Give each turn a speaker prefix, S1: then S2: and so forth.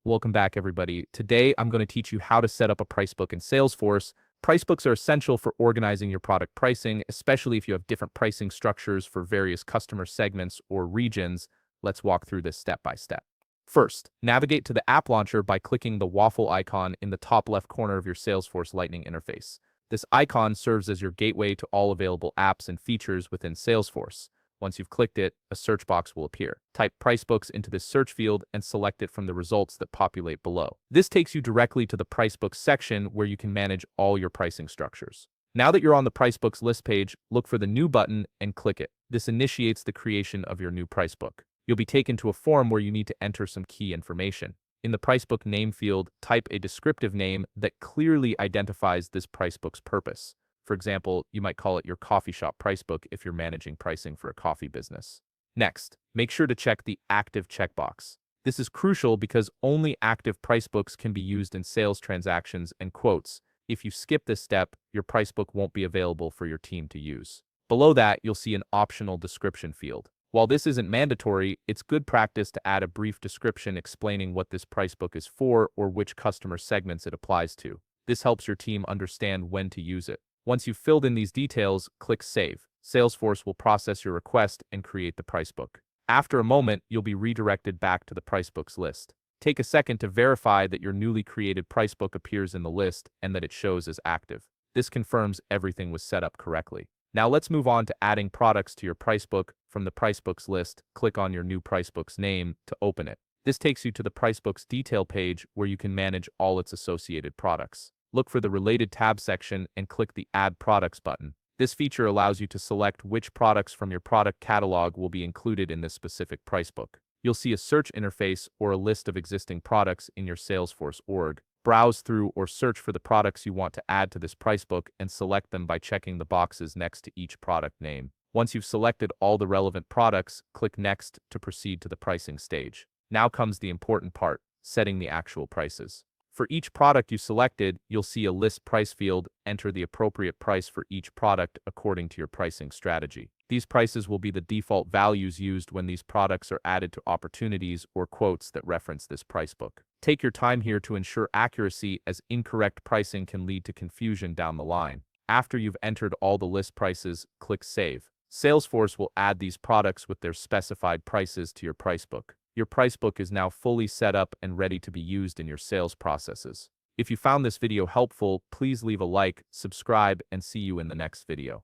S1: Welcome back, everybody. Today, I'm going to teach you how to set up a price book in Salesforce. Price books are essential for organizing your product pricing, especially if you have different pricing structures for various customer segments or regions. Let's walk through this step by step. First, navigate to the app launcher by clicking the waffle icon in the top left corner of your Salesforce Lightning interface. This icon serves as your gateway to all available apps and features within Salesforce. Once you've clicked it, a search box will appear. Type price books into this search field and select it from the results that populate below. This takes you directly to the price books section where you can manage all your pricing structures. Now that you're on the price books list page, look for the new button and click it. This initiates the creation of your new price book. You'll be taken to a form where you need to enter some key information. In the price book name field, type a descriptive name that clearly identifies this price book's purpose. For example, you might call it your coffee shop price book if you're managing pricing for a coffee business. Next, make sure to check the active checkbox. This is crucial because only active price books can be used in sales transactions and quotes. If you skip this step, your price book won't be available for your team to use. Below that, you'll see an optional description field. While this isn't mandatory, it's good practice to add a brief description explaining what this price book is for or which customer segments it applies to. This helps your team understand when to use it. Once you've filled in these details, click Save. Salesforce will process your request and create the price book. After a moment, you'll be redirected back to the price books list. Take a second to verify that your newly created price book appears in the list and that it shows as active. This confirms everything was set up correctly. Now let's move on to adding products to your price book. From the price books list, click on your new price book's name to open it. This takes you to the price book's detail page where you can manage all its associated products. Look for the Related tab section and click the Add Products button. This feature allows you to select which products from your product catalog will be included in this specific price book. You'll see a search interface or a list of existing products in your Salesforce org. Browse through or search for the products you want to add to this price book and select them by checking the boxes next to each product name. Once you've selected all the relevant products, click Next to proceed to the pricing stage. Now comes the important part, setting the actual prices. For each product you selected, you'll see a list price field. Enter the appropriate price for each product according to your pricing strategy. These prices will be the default values used when these products are added to opportunities or quotes that reference this price book. Take your time here to ensure accuracy, as incorrect pricing can lead to confusion down the line. After you've entered all the list prices, click Save. Salesforce will add these products with their specified prices to your price book. Your price book is now fully set up and ready to be used in your sales processes. If you found this video helpful, please leave a like, subscribe, and see you in the next video.